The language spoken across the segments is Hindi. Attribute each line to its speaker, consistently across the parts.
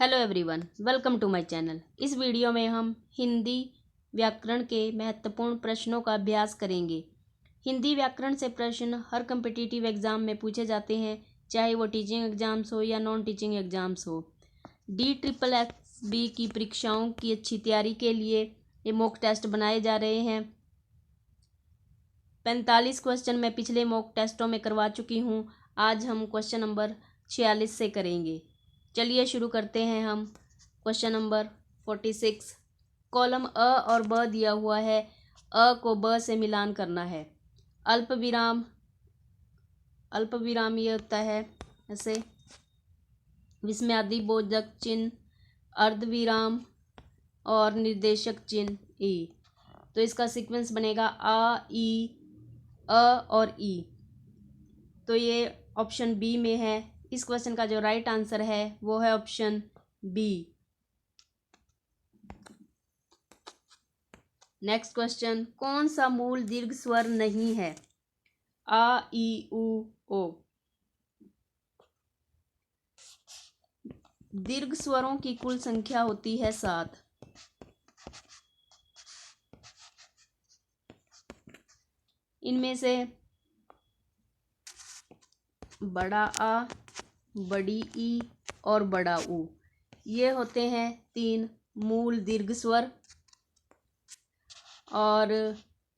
Speaker 1: Hello everyone, welcome to my channel. इस वीडियो में हम हिंदी व्याकरण के महत्वपूर्ण प्रश्नों का अभ्यास करेंगे। हिंदी व्याकरण से प्रश्न हर कम्पिटिटिव एग्ज़ाम में पूछे जाते हैं, चाहे वो टीचिंग एग्ज़ाम्स हो या नॉन टीचिंग एग्ज़ाम्स हो। DXXB की परीक्षाओं की अच्छी तैयारी के लिए ये मॉक टेस्ट बनाए जा रहे हैं। 45 क्वेश्चन मैं पिछले मॉक टेस्टों में करवा चुकी हूँ। आज हम क्वेश्चन नंबर 46 से करेंगे। चलिए शुरू करते हैं हम। क्वेश्चन नंबर 46, कॉलम अ और ब दिया हुआ है। अ को ब से मिलान करना है। अल्प विराम ये होता है ऐसे, विस्मयादि बोधक चिन्ह, अर्धविराम और निर्देशक चिन्ह ई। तो इसका सीक्वेंस बनेगा आ, ई, अ और ई। तो ये ऑप्शन बी में है। इस क्वेश्चन का जो राइट आंसर है वो है ऑप्शन बी। नेक्स्ट क्वेश्चन, कौन सा मूल दीर्घ स्वर नहीं है? आ, ई, उ, ओ। दीर्घ स्वरों की कुल संख्या होती है 7। इनमें से बड़ा आ, बड़ी ई और बड़ा ऊ, ये होते हैं 3 मूल दीर्घ स्वर और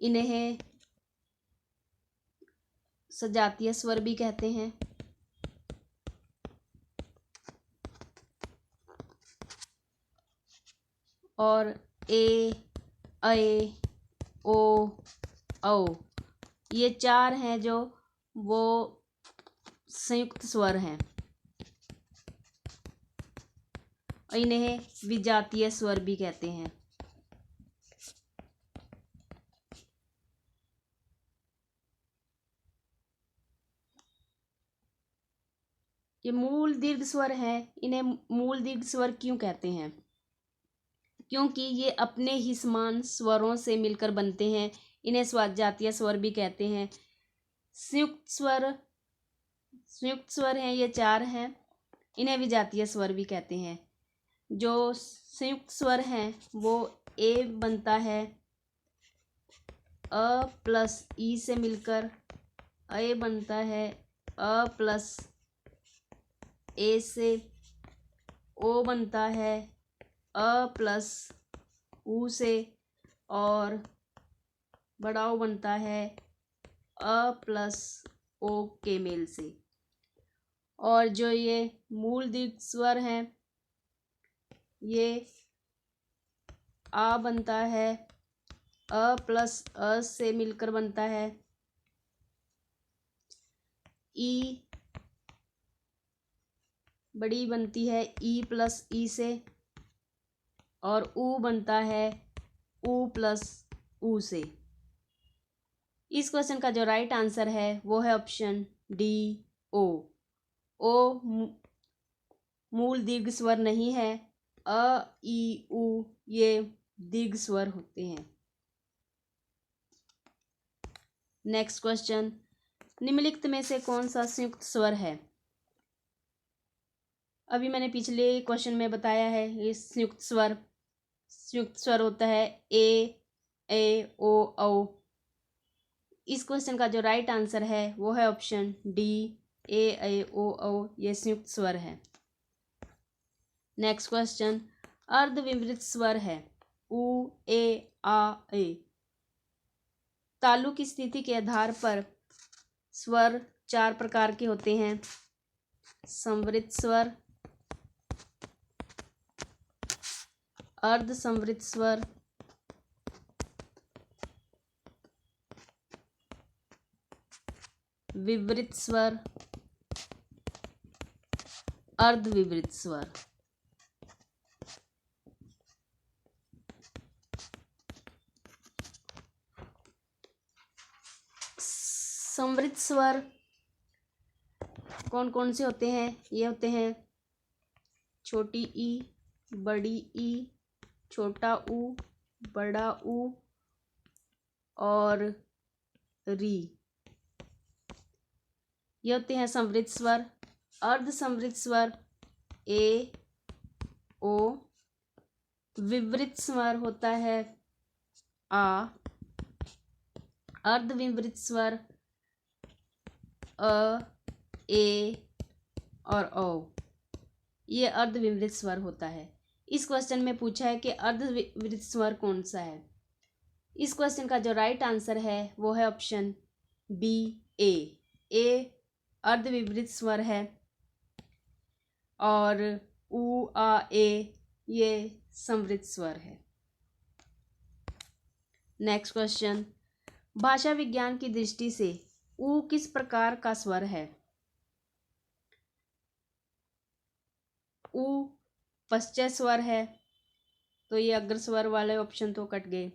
Speaker 1: इन्हें सजातीय स्वर भी कहते हैं। और ए, ऐ, ओ, औ, ये 4 हैं जो वो संयुक्त स्वर हैं। इन्हें विजातीय स्वर भी कहते हैं। ये मूल दीर्घ स्वर हैं। इन्हें मूल दीर्घ स्वर क्यों कहते हैं? क्योंकि ये अपने ही समान स्वरों से मिलकर बनते हैं। इन्हें स्वजातीय स्वर भी कहते हैं। संयुक्त स्वर हैं, ये 4 हैं। इन्हें विजातीय स्वर भी कहते हैं। जो संयुक्त स्वर हैं वो ए बनता है अ प्लस ई से मिलकर, ए बनता है अ प्लस ए से, ओ बनता है अ प्लस ऊ से और बड़ा ओ बनता है अ प्लस ओ के मेल से। और जो ये मूल दीर्घ स्वर हैं, ये आ बनता है अ प्लस अ से मिलकर बनता है, ई बड़ी बनती है ई प्लस ई से और ऊ बनता है ऊ प्लस ऊ से। इस क्वेश्चन का जो राइट आंसर है वो है ऑप्शन डी, ओ। ओ मूल दीर्घ स्वर नहीं है। अ, ई, उ ये दीर्घ स्वर होते हैं। नेक्स्ट क्वेश्चन, निम्नलिखित में से कौन सा संयुक्त स्वर है? अभी मैंने पिछले क्वेश्चन में बताया है, ये संयुक्त स्वर होता है ए, ओ, औ। इस क्वेश्चन का जो राइट आंसर है वो है ऑप्शन डी, ए, ओ, औ ये संयुक्त स्वर है। नेक्स्ट क्वेश्चन, अर्धविवृत स्वर है उ, ए, आ, ए। तालु की स्थिति के आधार पर स्वर 4 प्रकार के होते हैं। संवृत स्वर, अर्ध संवृत स्वर, विवृत स्वर, अर्धविवृत स्वर। संवृत स्वर कौन कौन से होते हैं? ये होते हैं छोटी ई, बड़ी ई, छोटा ऊ, बड़ा ऊ और री, ये होते हैं संवृत स्वर। अर्ध संवृत स्वर ए, ओ। विवृत स्वर होता है आ। अर्धविवृत स्वर अ, ए और ओ, ये अर्धविवृत स्वर होता है। इस क्वेश्चन में पूछा है कि अर्धविवृत स्वर कौन सा है। इस क्वेश्चन का जो राइट आंसर है वो है ऑप्शन बी, ए अर्धविवृत स्वर है। और उ, आ, ए ये संवृत स्वर है। नेक्स्ट क्वेश्चन, भाषा विज्ञान की दृष्टि से उ किस प्रकार का स्वर है। उ पश्चय स्वर है, तो ये अग्र स्वर वाले ऑप्शन तो कट गए।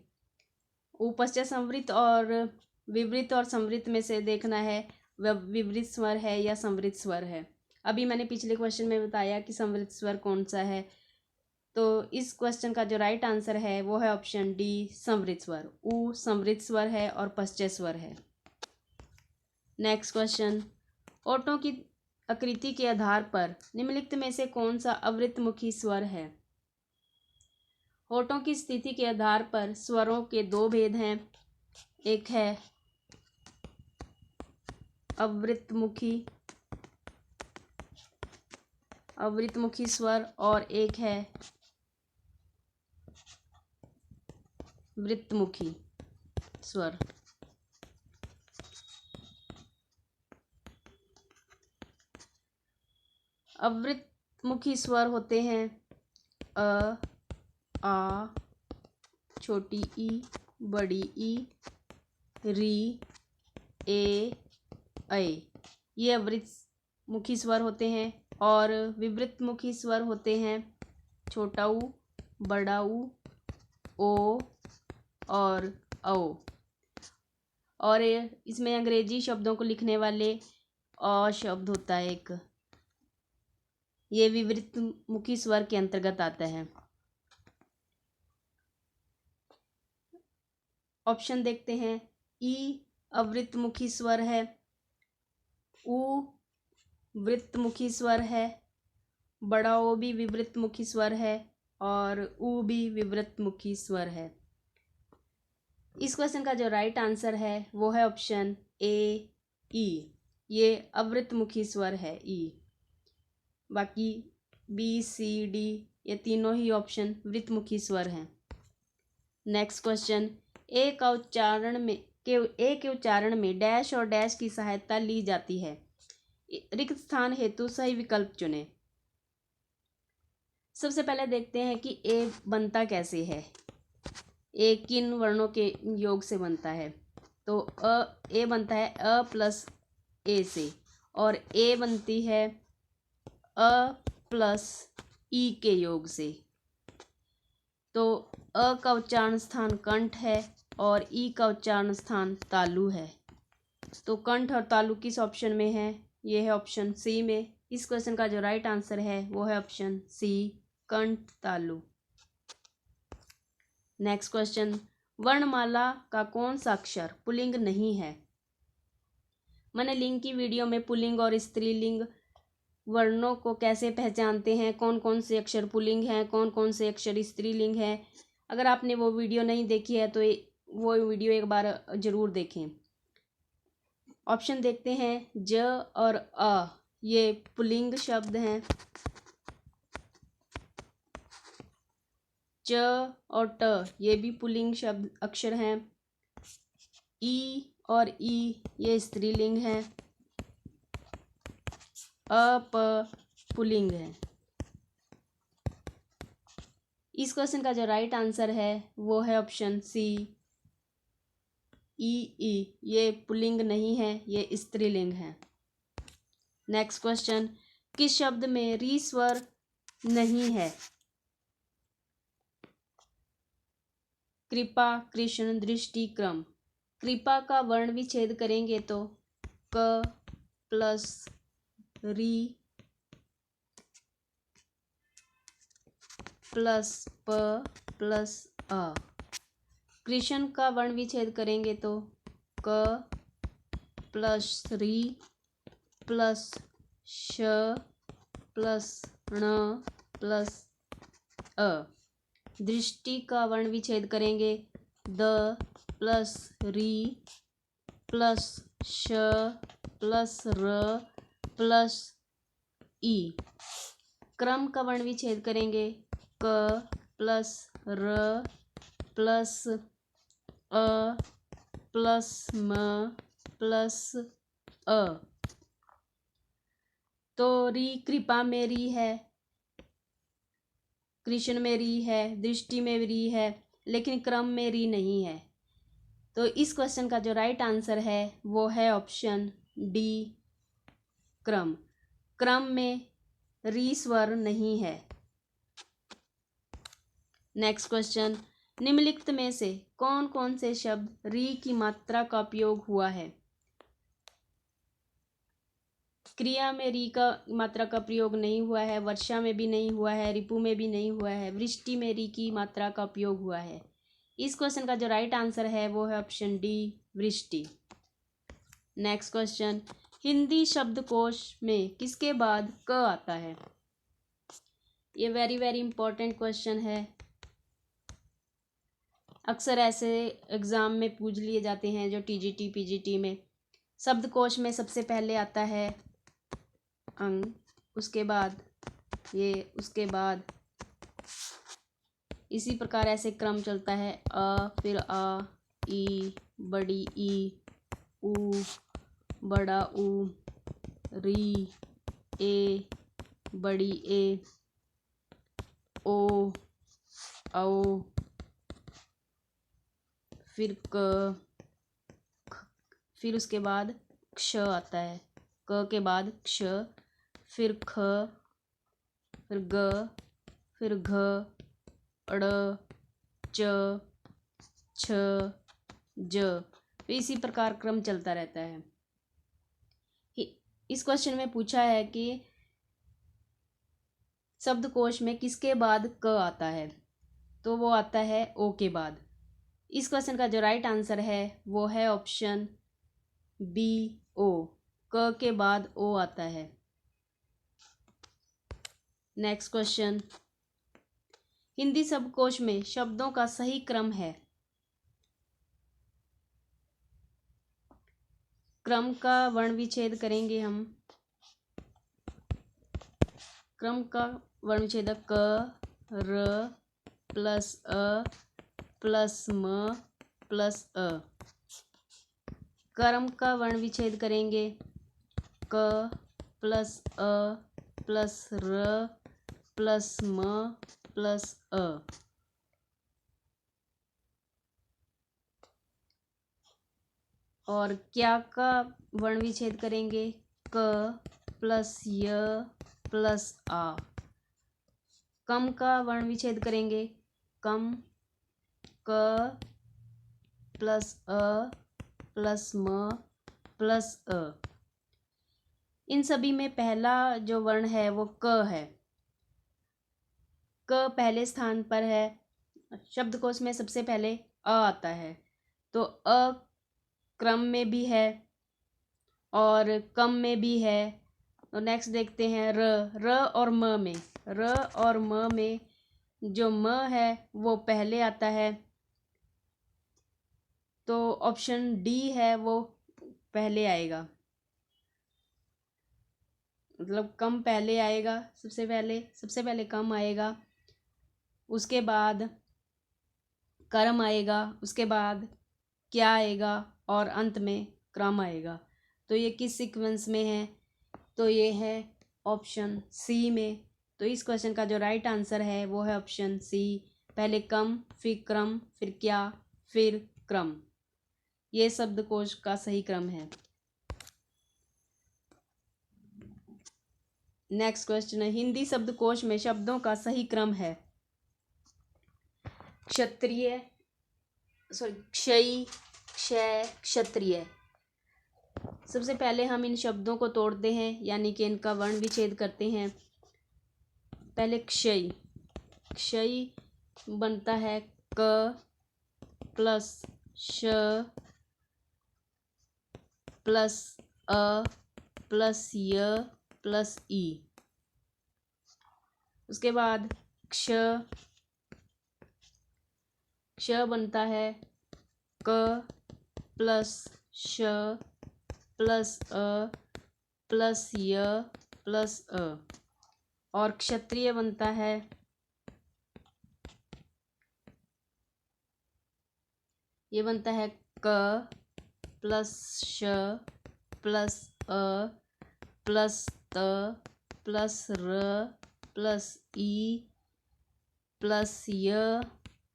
Speaker 1: उ पश्चय संवृत और विवृत और संवृत में से देखना है वह विवृत स्वर है या संवृत स्वर है। अभी मैंने पिछले क्वेश्चन में बताया कि संवृत स्वर कौन सा है, तो इस क्वेश्चन का जो राइट आंसर है वो है ऑप्शन डी, संवृत स्वर। उ संवृत स्वर है और पश्चय स्वर है। नेक्स्ट क्वेश्चन, ओठों की आकृति के आधार पर निम्नलिखित में से कौन सा अवृतमुखी स्वर है। होठों की स्थिति के आधार पर स्वरों के दो भेद हैं, एक है अवृतमुखी स्वर और एक है वृत्तमुखी स्वर। अवृतमुखी स्वर होते हैं अ, आ, छोटी ई, बड़ी ई, री, ए, ऐ, ये अवृतमुखी स्वर होते हैं। और विवृतमुखी स्वर होते हैं छोटा ऊ, बड़ा ऊ, ओ और औ। और इसमें अंग्रेजी शब्दों को लिखने वाले अ शब्द होता है एक, ये विवृतमुखी स्वर के अंतर्गत आता है। ऑप्शन देखते हैं, ई अवृतमुखी स्वर है, उ वृत्तमुखी स्वर है, बड़ा ओ भी विवृतमुखी स्वर है और उ भी विवृतमुखी स्वर है। इस क्वेश्चन का जो राइट आंसर है वो है ऑप्शन ए, ई, ये अवृतमुखी स्वर है ई। बाकी बी, सी, डी ये तीनों ही ऑप्शन वृत्तमुखी स्वर हैं। नेक्स्ट क्वेश्चन, ए के उच्चारण में डैश और डैश की सहायता ली जाती है। रिक्त स्थान हेतु सही विकल्प चुनें। सबसे पहले देखते हैं कि ए बनता कैसे है, ए किन वर्णों के योग से बनता है। तो ए बनता है अ प्लस ए से, और ए बनती है अ प्लस ई के योग से। तो अ का उच्चारण स्थान कंठ है और ई का उच्चारण स्थान तालु है। तो कंठ और तालु किस ऑप्शन में है, ये है ऑप्शन सी में। इस क्वेश्चन का जो राइट आंसर है वो है ऑप्शन सी, कंठ तालु। नेक्स्ट क्वेश्चन, वर्णमाला का कौन सा अक्षर पुल्लिंग नहीं है। मैंने लिंग की वीडियो में पुल्लिंग और स्त्रीलिंग वर्णों को कैसे पहचानते हैं, कौन कौन से अक्षर पुल्लिंग हैं, कौन कौन से अक्षर स्त्रीलिंग हैं, अगर आपने वो वीडियो नहीं देखी है तो वो वीडियो एक बार ज़रूर देखें। ऑप्शन देखते हैं, ज और अ ये पुल्लिंग शब्द हैं, च और ट ये भी पुल्लिंग शब्द अक्षर हैं, ई और ई ये स्त्रीलिंग हैं, अ प पुल्लिंग है। इस क्वेश्चन का जो राइट आंसर है वो है ऑप्शन सी, ई, ये पुल्लिंग नहीं है, ये स्त्रीलिंग है। नेक्स्ट क्वेश्चन, किस शब्द में री स्वर नहीं है। कृपा, कृष्ण, दृष्टि, क्रम। कृपा का वर्ण विच्छेद करेंगे तो क प्लस री प्लस प प्लस अ। कृष्ण का वर्ण विच्छेद करेंगे तो क प्लस री प्लस श प्लस ण प्लस अ। दृष्टि का वर्ण विच्छेद करेंगे द प्लस री प्लस श प्लस र प्लस ई। क्रम का वर्ण विच्छेद करेंगे क प्लस र प्लस अ प्लस म प्लस अ। तो री कृपा में री है, कृष्ण में री है, दृष्टि में री है, लेकिन क्रम में री नहीं है। तो इस क्वेश्चन का जो राइट आंसर है वो है ऑप्शन डी क्रम। क्रम में री स्वर नहीं है। नेक्स्ट क्वेश्चन, निम्नलिखित में से कौन कौन से शब्द री की मात्रा का उपयोग हुआ है? क्रिया में री का मात्रा का प्रयोग नहीं हुआ है, वर्षा में भी नहीं हुआ है, रिपु में भी नहीं हुआ है, वृष्टि में री की मात्रा का उपयोग हुआ है। इस क्वेश्चन का जो राइट आंसर है वो है ऑप्शन डी वृष्टि। नेक्स्ट क्वेश्चन, हिंदी शब्दकोश में किसके बाद क आता है? ये वेरी वेरी इंपॉर्टेंट क्वेश्चन है। अक्सर ऐसे एग्जाम में पूछ लिए जाते हैं जो टीजीटी पीजीटी में। शब्दकोश में सबसे पहले आता है अंग, उसके बाद ये, उसके बाद इसी प्रकार ऐसे क्रम चलता है अ, फिर आ, ई, बड़ी ई, ऊ, बड़ा ऊ, री, ए, बड़ी ए, ओ, औ, फिर क, फिर उसके बाद क्ष आता है, क के बाद क्ष, फिर ख, फिर ग, फिर घ, अड़, च, छ, ज। तो इसी प्रकार क्रम चलता रहता है। इस क्वेश्चन में पूछा है कि शब्दकोश में किसके बाद क आता है, तो वो आता है ओ के बाद। इस क्वेश्चन का जो राइट आंसर है वो है ऑप्शन बी ओ, क के बाद ओ आता है। नेक्स्ट क्वेश्चन, हिंदी शब्दकोश में शब्दों का सही क्रम है। क्रम का वर्ण विच्छेद करेंगे हम। क्रम का वर्ण विच्छेद क र प्लस अ प्लस म प्लस अ। क्रम का वर्ण विच्छेद करेंगे क प्लस अ प्लस र प्लस म प्लस अ। और क्या का वर्ण विच्छेद करेंगे क प्लस य प्लस आ। कम का वर्ण विच्छेद करेंगे कम क प्लस अ प्लस म प्लस अ। इन सभी में पहला जो वर्ण है वो क है। क पहले स्थान पर है। शब्दकोश में सबसे पहले अ आता है, तो अ क्रम में भी है और कम में भी है। तो नेक्स्ट देखते हैं र और म में। र और म में जो म है वो पहले आता है, तो ऑप्शन डी है वो पहले आएगा, मतलब कम पहले आएगा। सबसे पहले कम आएगा, उसके बाद कर्म आएगा, उसके बाद क्या आएगा और अंत में क्रम आएगा। तो ये किस सीक्वेंस में है, तो ये है ऑप्शन सी में। तो इस क्वेश्चन का जो राइट आंसर है वो है ऑप्शन सी, पहले कम फिर क्रम फिर क्या फिर क्रम। ये शब्दकोश का सही क्रम है। नेक्स्ट क्वेश्चन है, हिंदी शब्दकोश में शब्दों का सही क्रम है। क्षत्रिय क्षयी क्षय क्षत्रिय। सबसे पहले हम इन शब्दों को तोड़ते हैं, यानी कि इनका वर्ण विच्छेद करते हैं। पहले क्षयी, क्षयी बनता है क प्लस श प्लस अ प्लस य प्लस ई। उसके बाद क्ष क्ष बनता है क प्लस श प्लस अ प्लस य प्लस अ। और क्षत्रिय बनता है ये बनता है क प्लस श प्लस अ प्लस त प्लस र प्लस ई प्लस य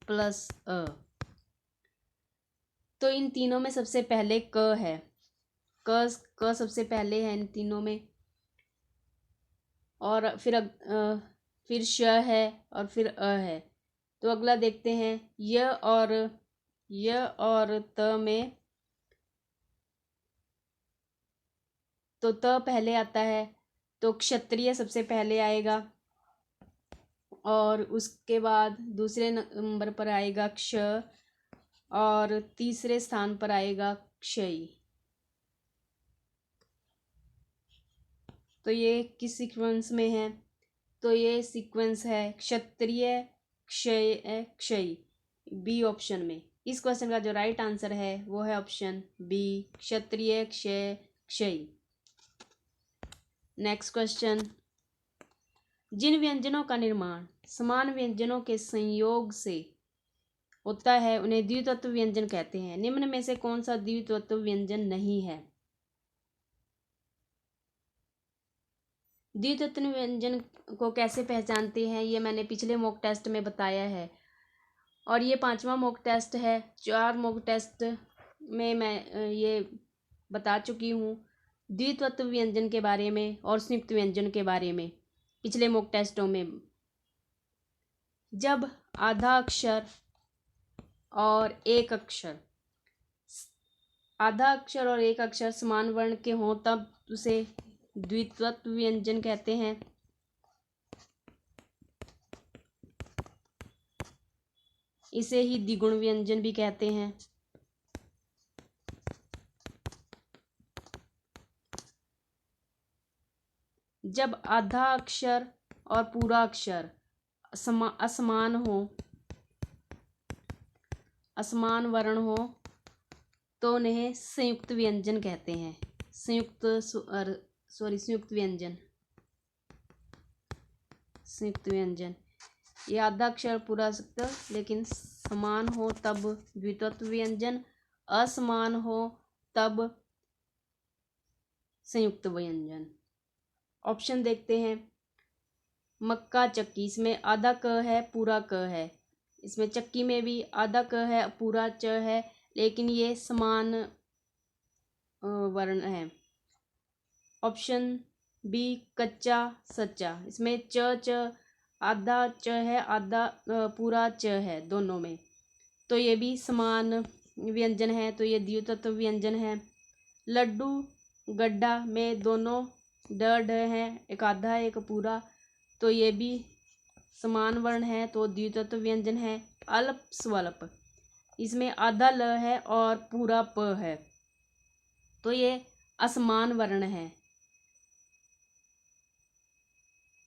Speaker 1: प्लस अ। तो इन तीनों में सबसे पहले क है, क सबसे पहले है इन तीनों में, और फिर श है और फिर अ है। तो अगला देखते हैं य और त में, तो त पहले आता है तो क्षत्रिय सबसे पहले आएगा, और उसके बाद दूसरे नंबर पर आएगा क्ष, और तीसरे स्थान पर आएगा क्षयी। तो ये किस सीक्वेंस में है? तो ये सीक्वेंस है क्षत्रिय क्षय क्षयी, बी ऑप्शन में। इस क्वेश्चन का जो राइट आंसर है वो है ऑप्शन बी, क्षत्रिय क्षय क्षयी। नेक्स्ट क्वेश्चन, जिन व्यंजनों का निर्माण समान व्यंजनों के संयोग से होता है उन्हें द्वितत्व व्यंजन कहते हैं। निम्न में से कौन सा द्वितत्व व्यंजन नहीं है? द्वितत्व व्यंजन को कैसे पहचानते हैं ये मैंने पिछले मॉक टेस्ट में बताया है, और ये 5वां मॉक टेस्ट है। 4 मॉक टेस्ट में मैं ये बता चुकी हूँ द्वितत्व व्यंजन के बारे में और संयुक्त व्यंजन के बारे में पिछले मॉक टेस्टों में। जब आधा अक्षर और एक अक्षर समान वर्ण के हों तब उसे द्वितत्व व्यंजन कहते हैं। इसे ही द्विगुण व्यंजन भी कहते हैं। जब आधा अक्षर और पूरा अक्षर असमान वर्ण हो तो उन्हें संयुक्त व्यंजन कहते हैं। संयुक्त व्यंजन। ये आधा अक्षर पूरा अक्षर लेकिन समान हो तब द्वितत्व व्यंजन, असमान हो तब संयुक्त व्यंजन। ऑप्शन देखते हैं। मक्का चक्की, इसमें आधा क है पूरा क है। इसमें चक्की में भी आधा क है पूरा च है, लेकिन ये समान वर्ण है। ऑप्शन बी कच्चा सच्चा, इसमें च आधा च है आधा पूरा च है दोनों में, तो ये भी समान व्यंजन है, तो ये द्वितत्व व्यंजन है। लड्डू गड्ढा में दोनों ड है, एक आधा एक पूरा, तो ये भी समान वर्ण है, तो द्वितत्व व्यंजन है। अल्प स्वल्प, इसमें आधा ल है और पूरा प है, तो ये असमान वर्ण है,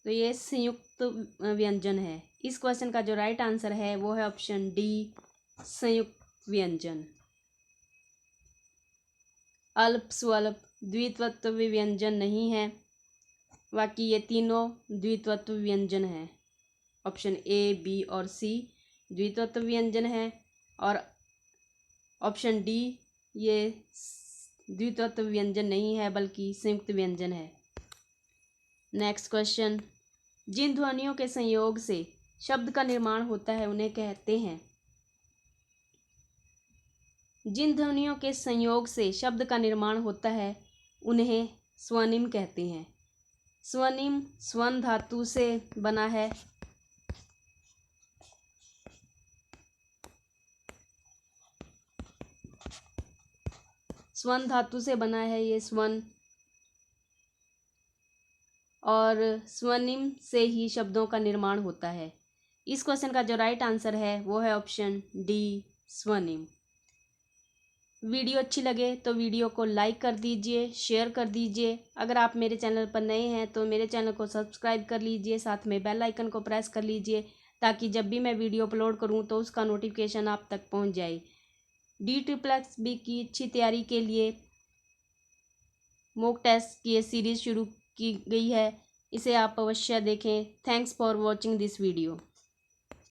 Speaker 1: तो ये संयुक्त व्यंजन है। इस क्वेश्चन का जो राइट आंसर है वो है ऑप्शन डी, संयुक्त व्यंजन। अल्प स्वल्प द्वितत्व व्यंजन नहीं है, बाकी ये तीनों द्वितत्व व्यंजन है। ऑप्शन ए, बी और सी द्वितत्व व्यंजन है, और ऑप्शन डी ये द्वितत्व व्यंजन नहीं है बल्कि संयुक्त व्यंजन है। नेक्स्ट क्वेश्चन, जिन ध्वनियों के संयोग से शब्द का निर्माण होता है उन्हें कहते हैं। जिन ध्वनियों के संयोग से शब्द का निर्माण होता है उन्हें स्वनिम कहते हैं। स्वनिम स्वन धातु से बना है। स्वन धातु से बना है ये स्वन, और स्वनिम से ही शब्दों का निर्माण होता है। इस क्वेश्चन का जो राइट आंसर है वो है ऑप्शन डी, स्वनिम। वीडियो अच्छी लगे तो वीडियो को लाइक कर दीजिए, शेयर कर दीजिए। अगर आप मेरे चैनल पर नए हैं तो मेरे चैनल को सब्सक्राइब कर लीजिए, साथ में बेल आइकन को प्रेस कर लीजिए ताकि जब भी मैं वीडियो अपलोड करूं तो उसका नोटिफिकेशन आप तक पहुंच जाए। DSSS की अच्छी तैयारी के लिए मॉक टेस्ट की ये सीरीज़ शुरू की गई है, इसे आप अवश्य देखें। Thanks for watching this video.